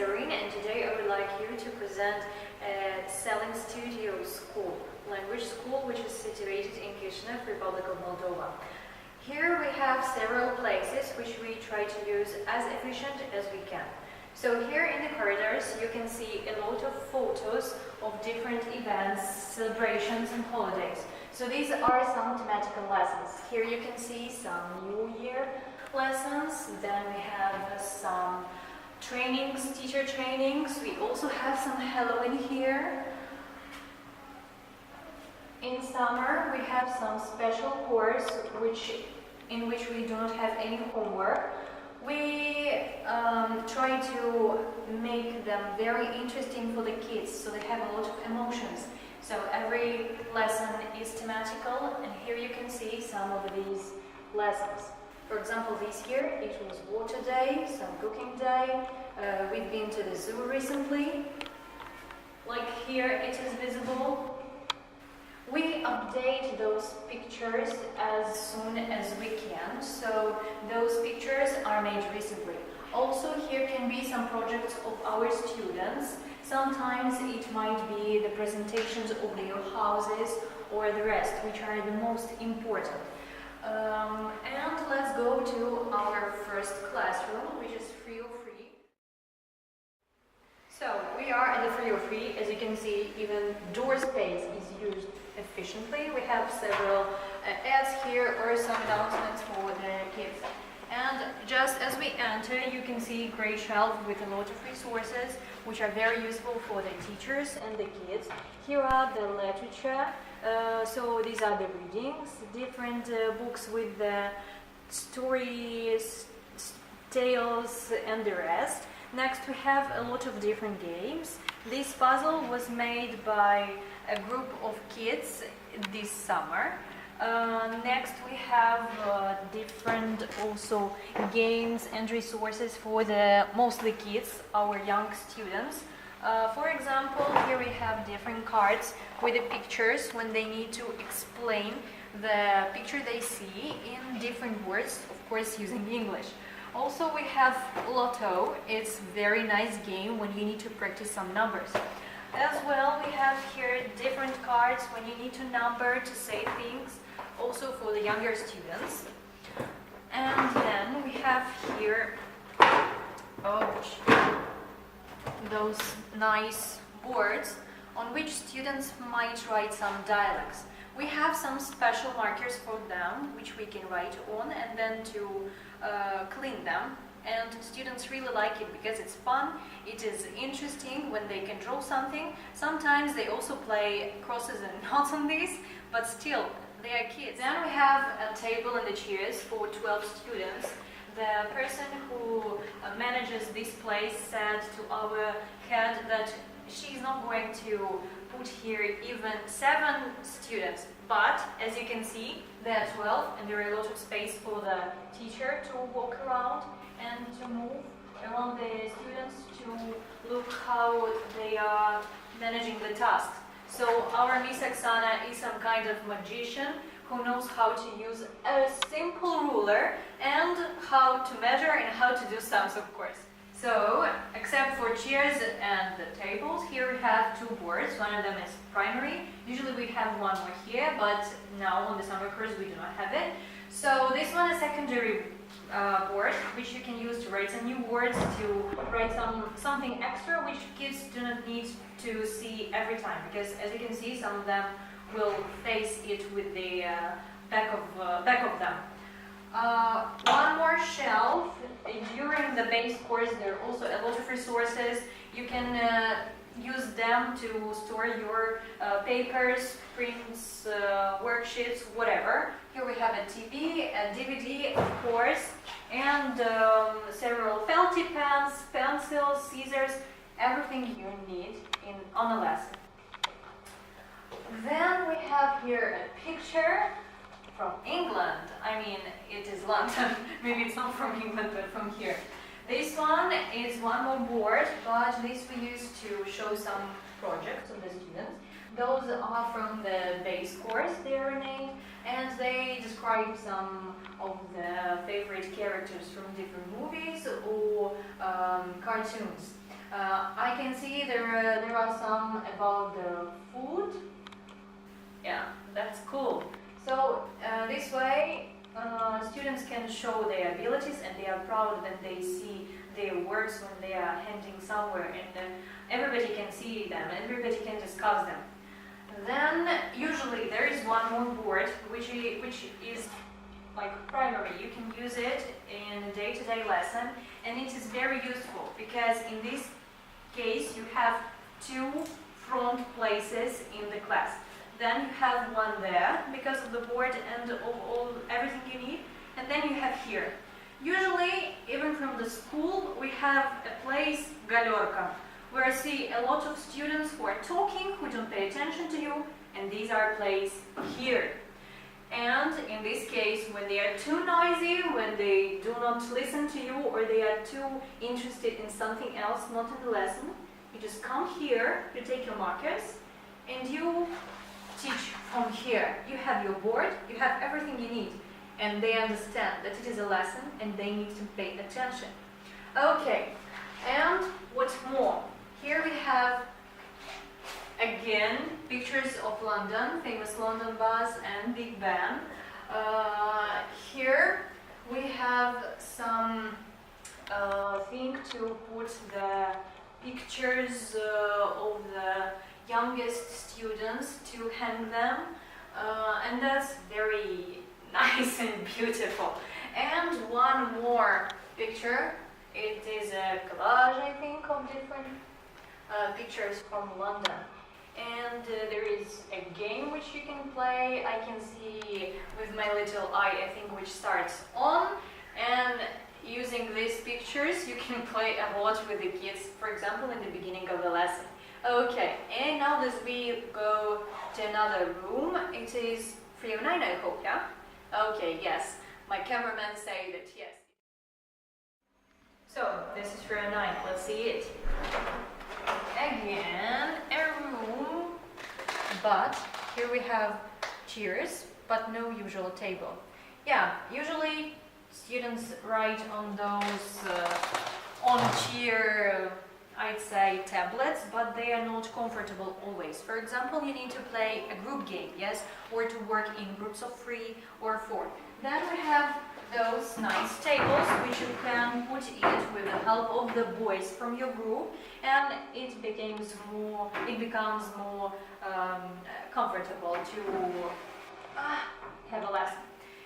Serene, and today I would like you to present Seleng Studio School, language school, which is situated in Chisinau, Republic of Moldova. Here we have several places which we try to use as efficient as we can. So here in the corridors you can see a lot of photos of different events, celebrations and holidays. So these are some thematical lessons. Here you can see some New Year lessons, then we have some trainings, teacher trainings. We also have some Halloween here. In summer we have some special course in which we do not have any homework. We try to make them very interesting for the kids, so they have a lot of emotions. So every lesson is thematical, and here you can see some of these lessons. For example, this year it was water day, some cooking day. We've been to the zoo recently. Like here it is visible. We update those pictures as soon as we can, so those pictures are made recently. Also, here can be some projects of our students. Sometimes it might be the presentations of their houses or the rest, which are the most important. And let's go to our first classroom, which is 303. So we are at the 303. As you can see, even door space is used efficiently. We have several ads here or some announcements for the kids. And just as we enter, you can see a great shelf with a lot of resources which are very useful for the teachers and the kids. Here are the literature. So these are the readings, different books with the stories, tales and the rest. Next we have a lot of different games. This puzzle was made by a group of kids this summer. Next we have different also games and resources for the mostly kids, our young students. For example, here we have different cards with the pictures when they need to explain the picture they see in different words, of course using English. Also we have Lotto. It's a very nice game when you need to practice some numbers. As well, we have here different cards when you need to number to say things, also for the younger students. And then we have here those nice boards on which students might write some dialects. We have some special markers for them which we can write on and then to clean them. And students really like it because it's fun, it is interesting when they can draw something. Sometimes they also play crosses and knots on these, but still, they are kids. Then we have a table and the chairs for 12 students. The person who manages this place said to our head that she's not going to put here even 7 students, but as you can see, there are 12 and there are a lot of space for the teacher to walk around and to move around the students to look how they are managing the tasks. So our Miss Oksana is some kind of magician who knows how to use a simple ruler and how to measure and how to do sums, of course. So, except for chairs and the tables, here we have 2 boards. One of them is primary. Usually we have one more here, but now on the summer course we do not have it. So this one is secondary board, which you can use to write some new words, to write something extra, which kids do not need to see every time, because as you can see, some of them will face it with the back of them. One more shelf. During the base course there are also a lot of resources. You can use them to store your papers, prints, worksheets, whatever. Here we have a TV, a DVD, of course, and several felty pens, pencils, scissors, everything you need on a lesson. Then we have here a picture from England. I mean, it is London. Maybe it's not from England, but from here. This one is one more board, but this we use to show some projects of the students. Those are from the base course, they are named, and they describe some of the favorite characters from different movies or cartoons. I can see there are some about the food. Yeah, that's cool. So this way students can show their abilities, and they are proud when they see their works when they are handing somewhere, and everybody can see them, everybody can discuss them. Then usually there is one more board which is like primary. You can use it in a day-to-day lesson, and it is very useful because in this case you have two front places in the class. Then you have one there because of the board and everything you need, and then you have here. Usually, even from the school, we have a place, galerka, where I see a lot of students who are talking, who don't pay attention to you, and these are placed here. And in this case, when they are too noisy, when they do not listen to you, or they are too interested in something else, not in the lesson, you just come here, you take your markers, and you teach from here. You have your board, you have everything you need, and they understand that it is a lesson and they need to pay attention. Okay, and what's more, here we have again pictures of London, famous London bus and Big Ben. Here we have some thing to put the pictures of the youngest students, to hang them, and that's very nice and beautiful. And one more picture, it is a collage, I think, of different pictures from London. And there is a game which you can play. I can see with my little eye, I think, which starts on, and using these pictures you can play a lot with the kids, for example, in the beginning of the lesson. Okay, and now as we go to another room, it is 309, I hope, yeah? Okay, yes, my cameraman say that yes. So, this is 309, let's see it. Again, a room, but here we have chairs, but no usual table. Yeah, usually students write on those on-chair, I'd say, tablets, but they are not comfortable always. For example, you need to play a group game, yes, or to work in groups of 3 or 4. Then we have those nice tables which you can put it with the help of the boys from your group, and it becomes more comfortable to have a lesson.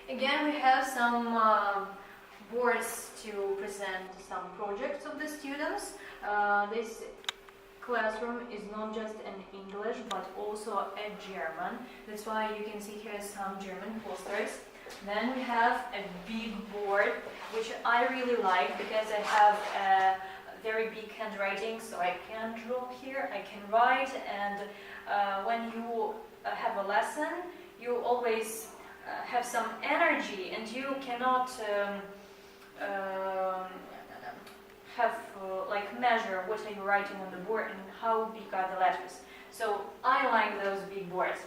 Again, we have some boards to present some projects of the students. This classroom is not just in English but also a German. That's why you can see here some German posters. Then we have a big board which I really like because I have a very big handwriting, so I can draw here, I can write, and when you have a lesson you always have some energy, and you cannot like measure what are you writing on the board and how big are the letters. So I like those big boards.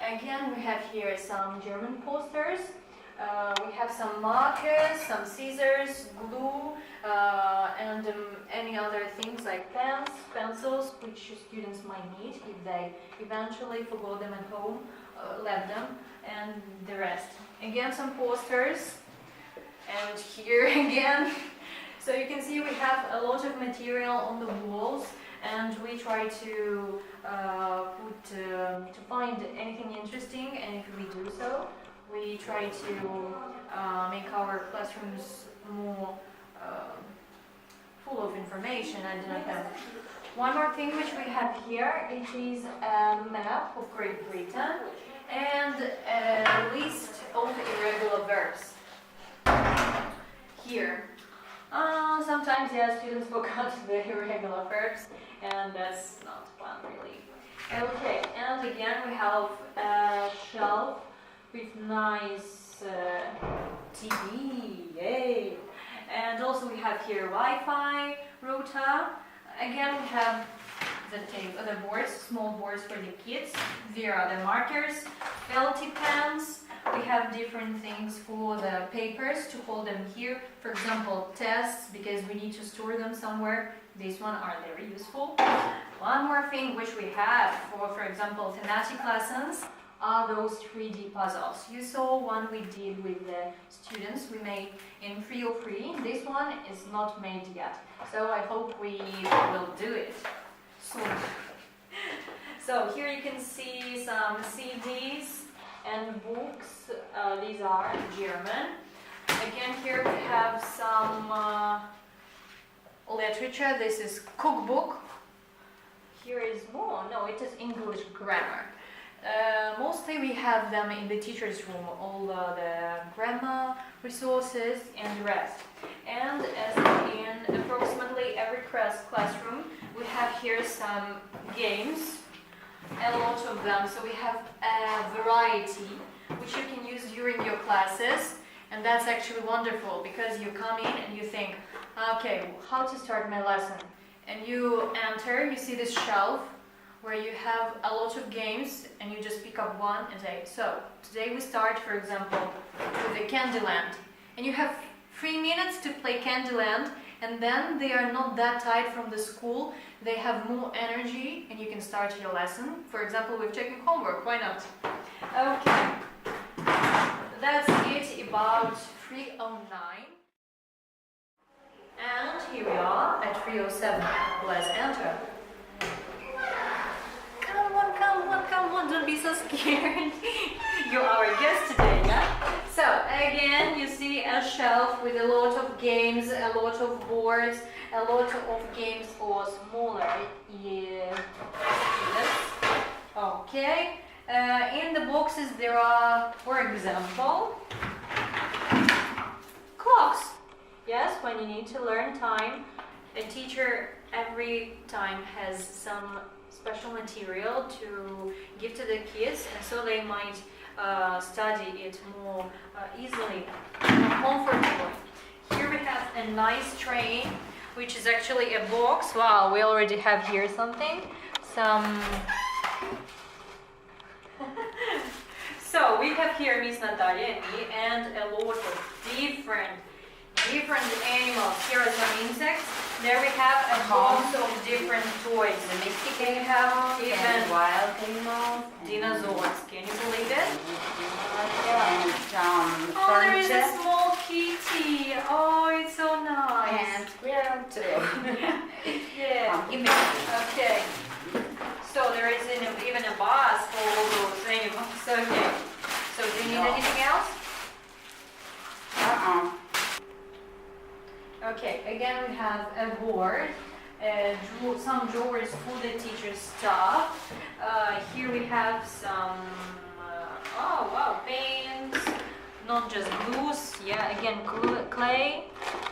Again, we have here some German posters. We have some markers, some scissors, glue, and any other things like pens, pencils, which students might need if they eventually forgot them at home, left them, and the rest. Again, some posters, and here again. So you can see we have a lot of material on the walls, and we try to find anything interesting, and if we do so, we try to make our classrooms more full of information. I do not have. One more thing which we have here, it is a map of Great Britain and a list of irregular verbs. Here. Sometimes, yeah, students forgot the irregular verbs, and that's not fun, really. Okay, and again we have a shelf with nice TV, yay! And also we have here Wi-Fi router. Again we have the boards, small boards for the kids. There are the markers, felty pens, We have different things for the papers to hold them here. For example, tests, because we need to store them somewhere. These ones are very useful. One more thing which we have for example, thematic lessons are those 3D puzzles. You saw one we did with the students we made in 303. This one is not made yet, so I hope we will do it soon. So here you can see some CDs and books. These are German. Again, here we have some literature. This is cookbook. Here is more. No, it is English grammar. Mostly we have them in the teacher's room, all the grammar resources and the rest. And as in approximately every classroom, we have here some games, a lot of them. So we have a variety which you can use during your classes, and that's actually wonderful because you come in and you think, okay, how to start my lesson? And you enter, you see this shelf where you have a lot of games, and you just pick up one and say, so today we start, for example, with the Candyland, and you have 3 minutes to play Candyland, and then they are not that tired from the school, they have more energy, and you can start your lesson. For example, with checking homework, why not? Okay, that's it about 309. And here we are at 307. Let's enter. Come on, don't be so scared. You're our guest today, yeah? So, again, you see a shelf with a lot of games, a lot of boards, a lot of games for smaller students. Okay. In the boxes there are, for example, clocks. Yes, when you need to learn time, a teacher every time has some special material to give to the kids, and so they might study it more easily, more comfortably. Here we have a nice tray, which is actually a box. Wow, we already have here something. So we have here Miss Natalia and me, and a lot of different animals. Here are some insects. There we have a box of different toys. Domesticated We have animals even and wild animals. dinosaurs. Can you believe it? And some Oh, there is a furniture. small kitty. Oh, it's so nice. And squirrel too. Yeah. Give me. Okay. So there is even a bus for all those animals. Okay. So do you need No. anything else? Uh-uh. Okay, again we have a board, some drawers for the teacher's stuff. Here we have some, oh wow, paints, not just glues, yeah, again clay,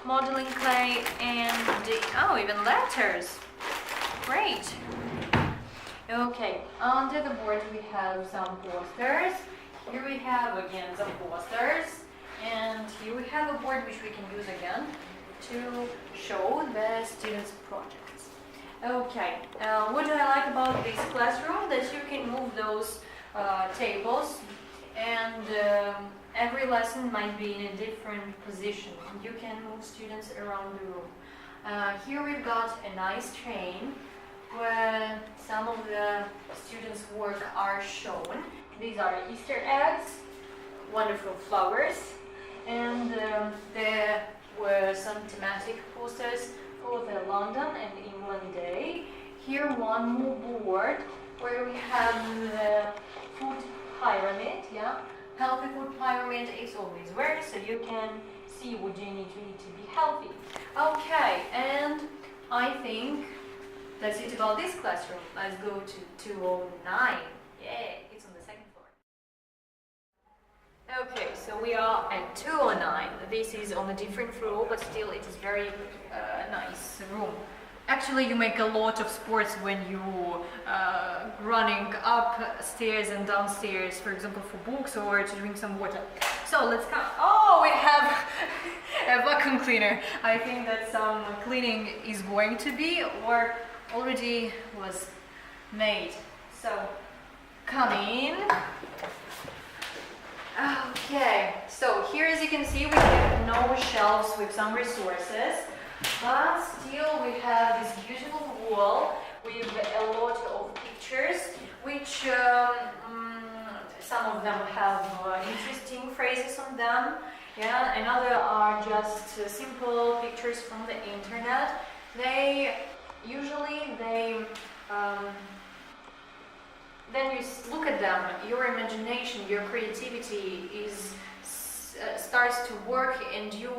modeling clay, and oh, even letters. Great. Okay, under the board we have some posters. Here we have again some posters, and here we have a board which we can use again to show the students' projects. Okay, what do I like about this classroom? That you can move those tables, and every lesson might be in a different position. You can move students around the room. Here we've got a nice train where some of the students' work are shown. These are Easter eggs, wonderful flowers, and there were some thematic posters for the London and England Day. Here one more board where we have the food pyramid, yeah. Healthy food pyramid is always where, so you can see what you need to eat to be healthy. Okay, and I think that's it about this classroom. Let's go to 209. Yeah, it's on the second floor. Okay, so we are at 209. This is on a different floor, but still it is very nice room. Actually, you make a lot of sports when you running upstairs and downstairs, for example, for books or to drink some water. So let's come. Oh, we have a vacuum cleaner. I think that some cleaning is going to be or already was made. So come in. Okay, so here as you can see we have no shelves with some resources, but still we have this beautiful wall with a lot of pictures which some of them have interesting phrases on them, yeah, and other are just simple pictures from the internet. Then you look at them, your imagination, your creativity starts to work and you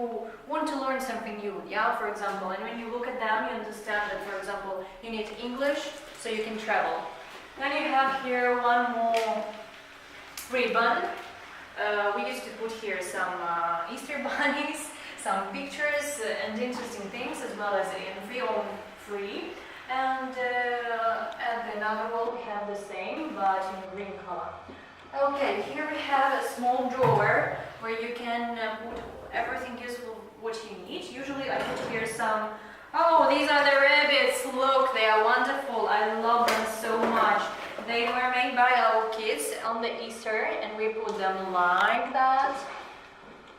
want to learn something new, yeah, for example. And when you look at them, you understand that, for example, you need English so you can travel. Then you have here one more ribbon. We used to put here some Easter bunnies, some pictures and interesting things, as well as free. And at another wall we have the same, but in green color. Okay, here we have a small drawer where you can put everything useful what you need. Usually I put here some. Oh, these are the rabbits. Look, they are wonderful. I love them so much. They were made by our kids on the Easter, and we put them like that.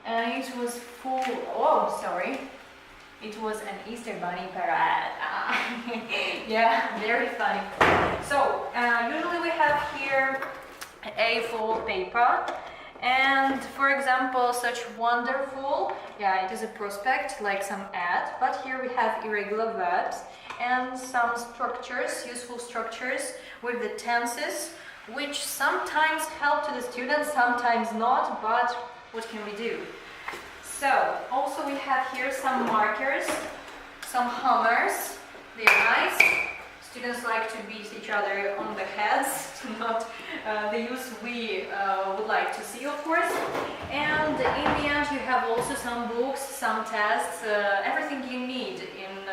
And it was full. Oh, sorry. It was an Easter bunny parade. Yeah, very funny. So, usually we have here A4 paper. And for example, such wonderful, yeah, it is a prospect, like some ad, but here we have irregular verbs and some structures, useful structures with the tenses, which sometimes help to the students, sometimes not, but what can we do? So, also we have here some markers, some hammers. They're nice. Students like to beat each other on the heads, not the use we would like to see, of course. And in the end you have also some books, some tests, everything you need in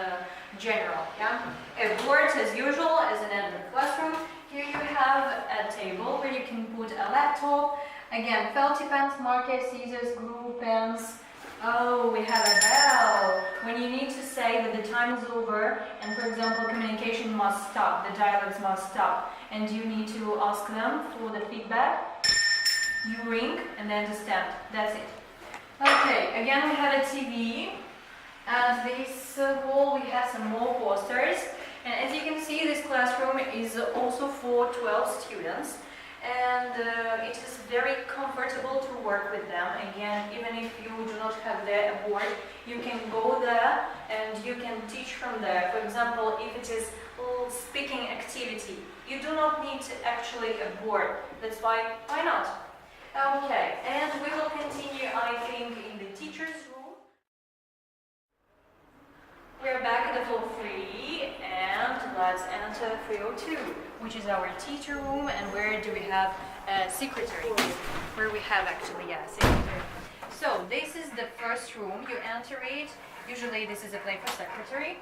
general. Yeah? A board as usual, as an end of classroom. Here you have a table where you can put a laptop, again, felty pens, markers, scissors, glue, pens. Oh, we have a bell. When you need to say that the time is over and, for example, communication must stop, the dialogues must stop, and you need to ask them for the feedback, you ring and they understand. That's it. Okay, again we have a TV. At this wall we have some more posters. And as you can see, this classroom is also for 12 students. And it is very comfortable to work with them. Again, even if you do not have a board, you can go there and you can teach from there. For example, if it is speaking activity, you do not need actually a board. That's why not? Okay, and we will continue, I think, in the teacher's room. We're back at the floor 3 and let's enter 302, which is our teacher room, and where do we have a secretary? Where we have actually, yeah, secretary. So this is the first room, you enter it, usually this is a place for secretary,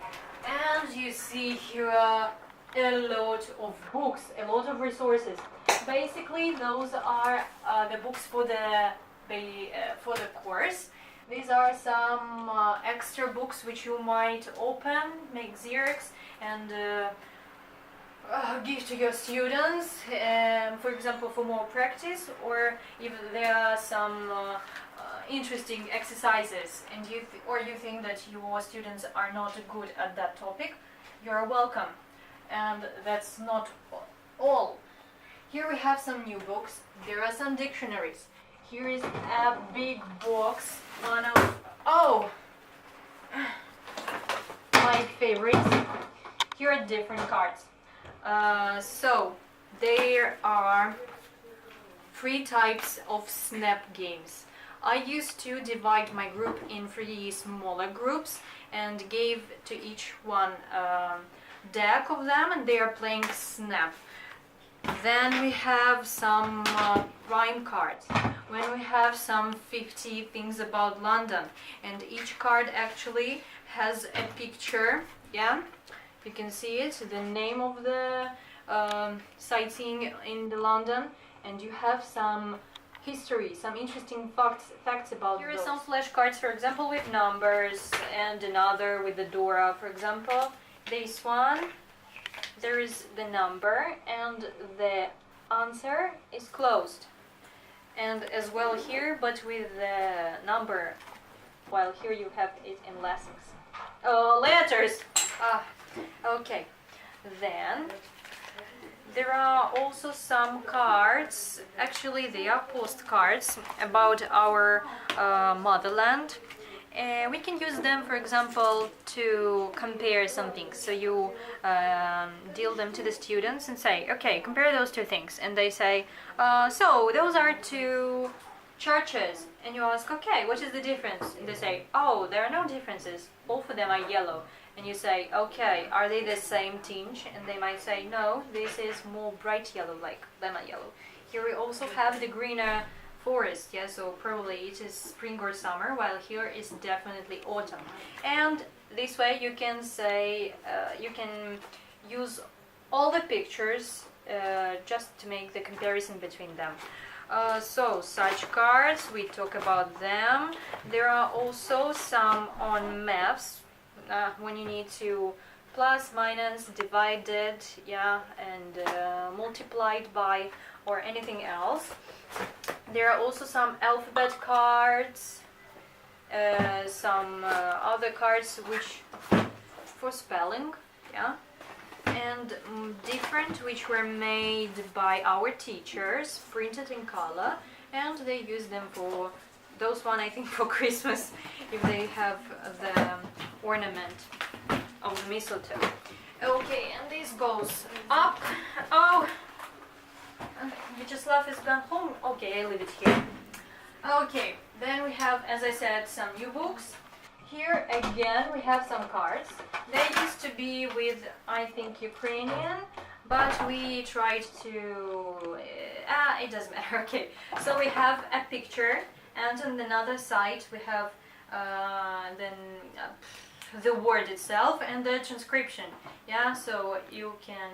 and you see here a lot of books, a lot of resources. Basically those are the books for the course. These are some extra books which you might open, make Xerox, and give to your students, for example, for more practice, or if there are some interesting exercises and you think that your students are not good at that topic, you're welcome. And that's not all. Here we have some new books. There are some dictionaries. Here is a big box, one of my favorites. Here are different cards. So there are 3 types of snap games. I used to divide my group in 3 smaller groups and gave to each one a deck of them, and they are playing snap. Then we have some rhyme cards, when we have some 50 things about London, and each card actually has a picture, yeah, you can see it, the name of the sightseeing in the London, and you have some history, some interesting facts about Here those. Are some flashcards, for example, with numbers, and another with the Dora, for example. This one, there is the number and the answer is closed. and as well here, but with the number, while here you have it in lessons. Letters. Okay. Then there are also some cards. Actually, they are postcards about our motherland. We can use them, for example, to compare some things. So you deal them to the students and say, okay, compare those two things. And they say, so those are two churches. And you ask, okay, what is the difference? And they say, oh, there are no differences. Both of them are yellow. And you say, okay, are they the same tinge? And they might say, no, this is more bright yellow, like lemon yellow. Here we also have the greener forest, yeah, so probably it is spring or summer, while here is definitely autumn. And this way you can say, you can use all the pictures just to make the comparison between them. So such cards, we talk about them. There are also some on maps when you need to plus, minus, divided, yeah, and multiplied by or anything else. There are also some alphabet cards, some other cards which for spelling, yeah, and different which were made by our teachers, printed in color, and they use them for those one I think for Christmas if they have the ornament of the mistletoe. Okay, and this goes up. Oh, Vyacheslav is gone home. Okay, I leave it here. Okay, then we have, as I said, some new books. Here again we have some cards. They used to be with, I think, Ukrainian, but we tried to... it doesn't matter. Okay, so we have a picture, and on another side we have the word itself and the transcription. Yeah, so you can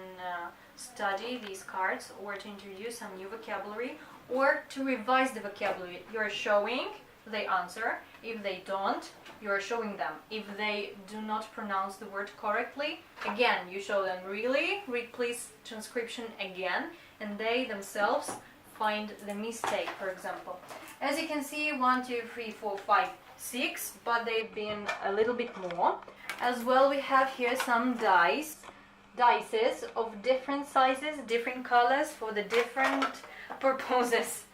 study these cards or to introduce some new vocabulary or to revise the vocabulary. You're showing, they answer. If they don't, you're showing them. If they do not pronounce the word correctly, again, you show them really, read please transcription again, and they themselves find the mistake, for example. As you can see, 1, 2, 3, 4, 5, 6, but they've been a little bit more. As well, we have here some dices of different sizes, different colors for the different purposes.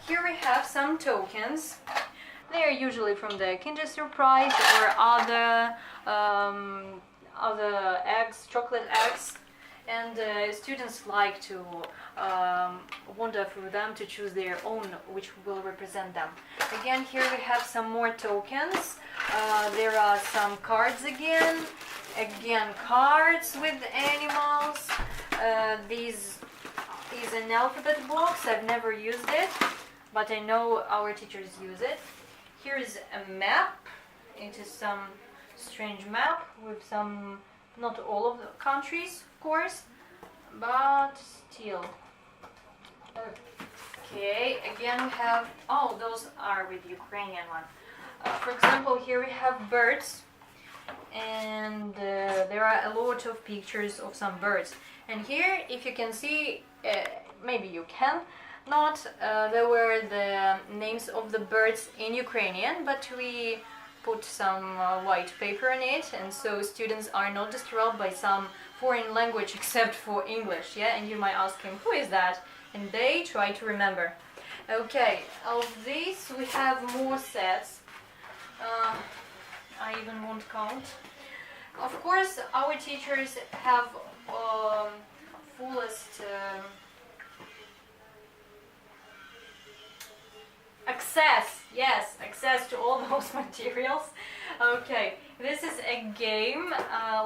Here we have some tokens. They are usually from the Kinder Surprise or other eggs, chocolate eggs. And students like to wander through them to choose their own, which will represent them. Again, here we have some more tokens. There are some cards again. Cards with animals. These is an alphabet box. I've never used it, but I know our teachers use it. Here is a map. It is some strange map with some, not all of the countries, of course, but still. Okay, again we have, oh, those are with Ukrainian one. For example, here we have birds, and there are a lot of pictures of some birds. And here, if you can see, maybe you can not, there were the names of the birds in Ukrainian, but we put some white paper on it, and so students are not disturbed by some foreign language except for English, yeah? And you might ask him, who is that? And they try to remember. Okay, of these we have more sets. I even won't count. Of course, our teachers have fullest access to all those materials. Okay, this is a game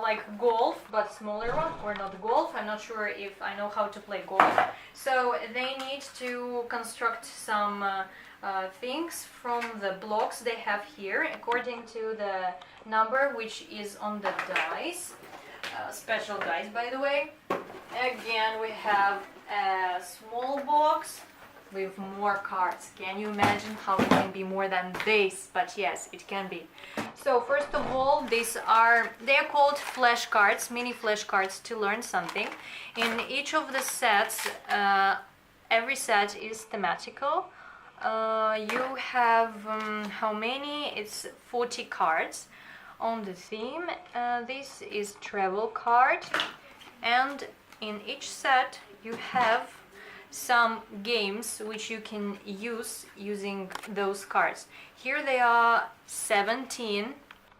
like golf, but smaller one, or not golf. I'm not sure if I know how to play golf. So they need to construct some things from the blocks they have here according to the number which is on the dice. Special dice, by the way. Again, we have a small box, with more cards. Can you imagine how it can be more than this? But yes, it can be. So first of all, they are called flashcards, mini flashcards, to learn something. In each of the sets, every set is thematical. You have how many? It's 40 cards on the theme. This is travel card, and in each set you have some games which you can use using those cards. Here they are 17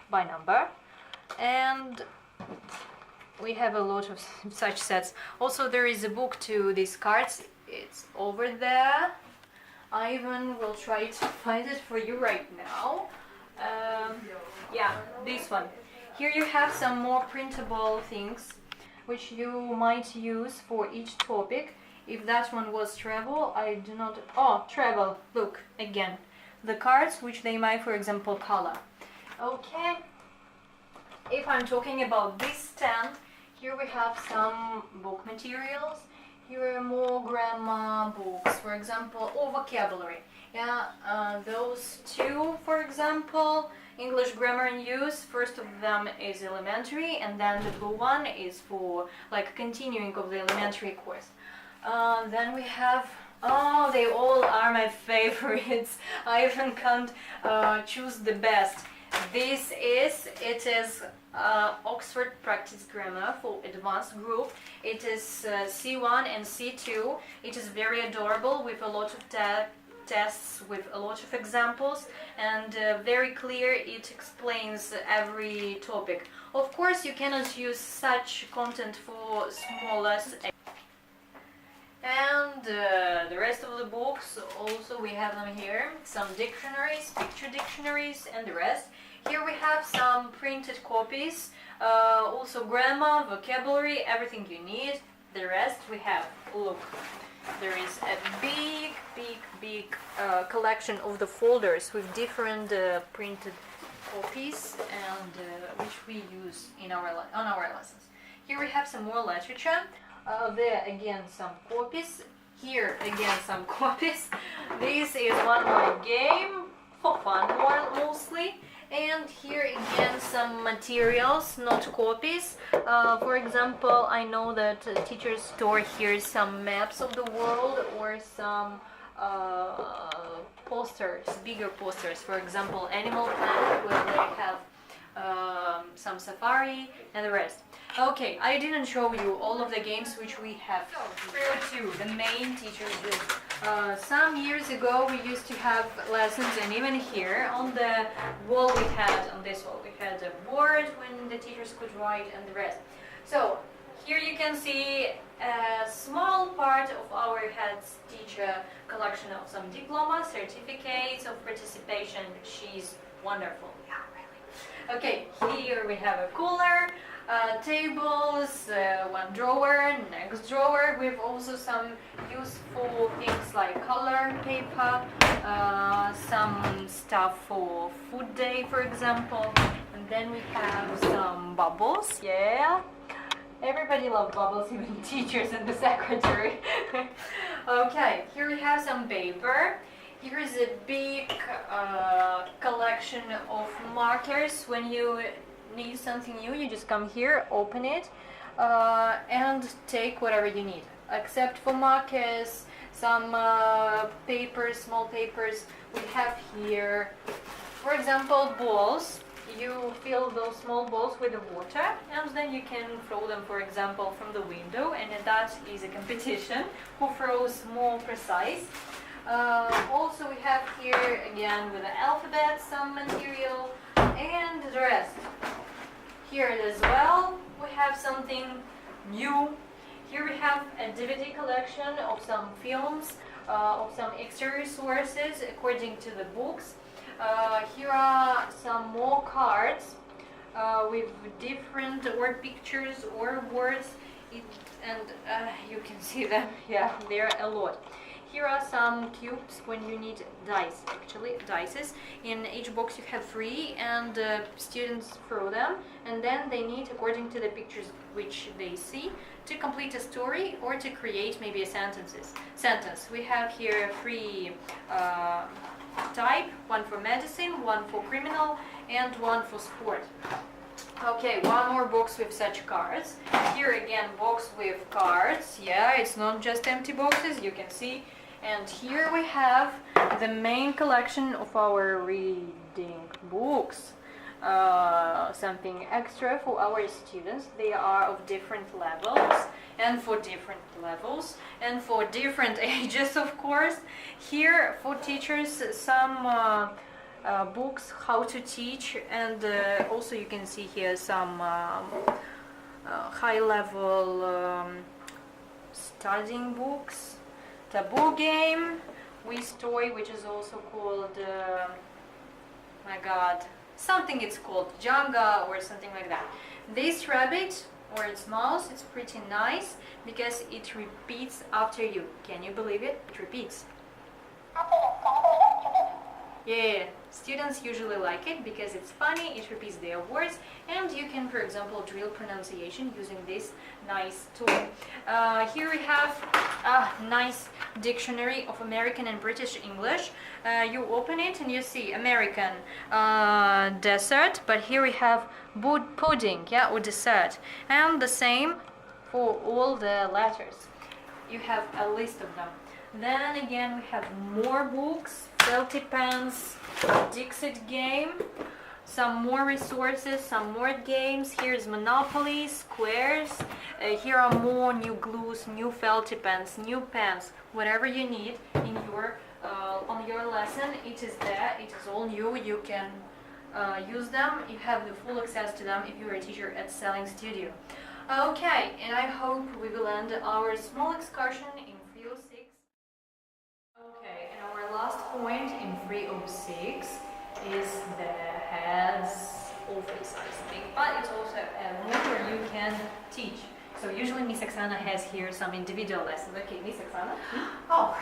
by number, and we have a lot of such sets. Also, there is a book to these cards. It's over there. Ivan will try to find it for you right now. Yeah, this one. Here you have some more printable things which you might use for each topic. If that one was travel, I do not... Oh, travel. Look, again. The cards which they might, for example, color. Okay. If I'm talking about this stand, here we have some book materials. Here are more grammar books, for example, or vocabulary. Yeah, those two, for example, English grammar in use. First of them is elementary, and then the blue one is for like continuing of the elementary course. Then we have, oh, they all are my favorites. I even can't choose the best. It is Oxford Practice Grammar for Advanced Group. It is C1 and C2. It is very adorable with a lot of tests, with a lot of examples, and very clear. It explains every topic. Of course, you cannot use such content for smallest. And the rest of the books, also we have them here. Some dictionaries, picture dictionaries, and the rest. Here we have some printed copies, also grammar, vocabulary, everything you need. The rest we have, look, there is a big collection of the folders with different printed copies, and which we use in on our lessons. Here we have some more literature. There again some copies. Here again some copies. This is one more game for fun, mostly. And here again some materials, not copies. For example, I know that teachers store here some maps of the world or some posters, bigger posters. For example, Animal Planet, where they have some safari and the rest. Okay, I didn't show you all of the games which we have. Where to the main teachers room. Some years ago we used to have lessons, and even here on the wall we had, on this wall, we had a board when the teachers could write and the rest. So here you can see a small part of our head teacher collection of some diplomas, certificates of participation. She's wonderful. Yeah, really. Okay, here we have a cooler. Tables, one drawer, next drawer with also some useful things like color paper, some stuff for food day, for example, and then we have some bubbles. Yeah, everybody loves bubbles, even teachers and the secretary. Okay, here we have some paper. Here is a big collection of markers. When you need something new, you just come here, open it, and take whatever you need. Except for markers, some papers, small papers, we have here, for example, balls. You fill those small balls with the water, and then you can throw them, for example, from the window, and that is a competition who throws more precise. Also we have here again with the alphabet some material and the rest. Here as well we have something new. Here we have a DVD collection of some films, of some extra resources according to the books. Here are some more cards with different word pictures or words, and you can see them. Yeah, there are a lot. here are some cubes when you need dice, actually, dices. In each box you have 3 and students throw them and then they need, according to the pictures which they see, to complete a story or to create maybe a sentence. We have here 3 type, one for medicine, one for criminal and one for sport. Okay, one more box with such cards. Here again, box with cards. Yeah, it's not just empty boxes, you can see. And here we have the main collection of our reading books. Something extra for our students. They are of different levels and for different levels and for different ages, of course. Here for teachers, some books how to teach, and also you can see here some high level studying books. Taboo game, Whiz toy, which is also called my god, something it's called Jenga or something like that. This rabbit or its mouse, it's pretty nice because it repeats after you. Can you believe it? It repeats. Yeah, students usually like it because it's funny, it repeats their words, and you can, for example, drill pronunciation using this nice tool. Here we have a nice dictionary of American and British English. You open it and you see American dessert, but here we have pudding, yeah, or dessert, and the same for all the letters. You have a list of them. Then again we have more books, Felty pens, Dixit game, some more resources, some more games. Here's Monopoly, Squares. Here are more new glues, new Felty pens, new pens, whatever you need in your on your lesson. It is there. It is all new. You can use them. You have the full access to them if you are a teacher at Seleng Studio. Okay, and I hope we will end our small excursion in 306. Okay, and our last point in 306 is the heads or face size thing, but it's also a room where you can teach. So usually Miss Oksana has here some individual lessons. Okay, Miss Oksana. Oh.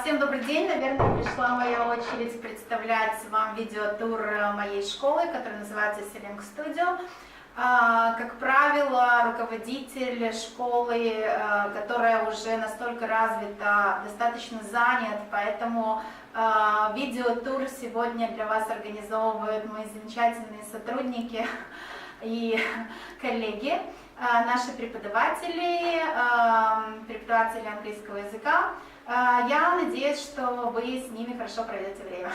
Всем добрый день. Наверное, пришла моя очередь представлять вам видеотур моей школы, которая называется Seleng Studio. Как правило, руководитель школы, которая уже настолько развита, достаточно занят, поэтому видеотур сегодня для вас организовывают мои замечательные сотрудники и коллеги, наши преподаватели английского языка. Я надеюсь, что вы с ними хорошо проведете время.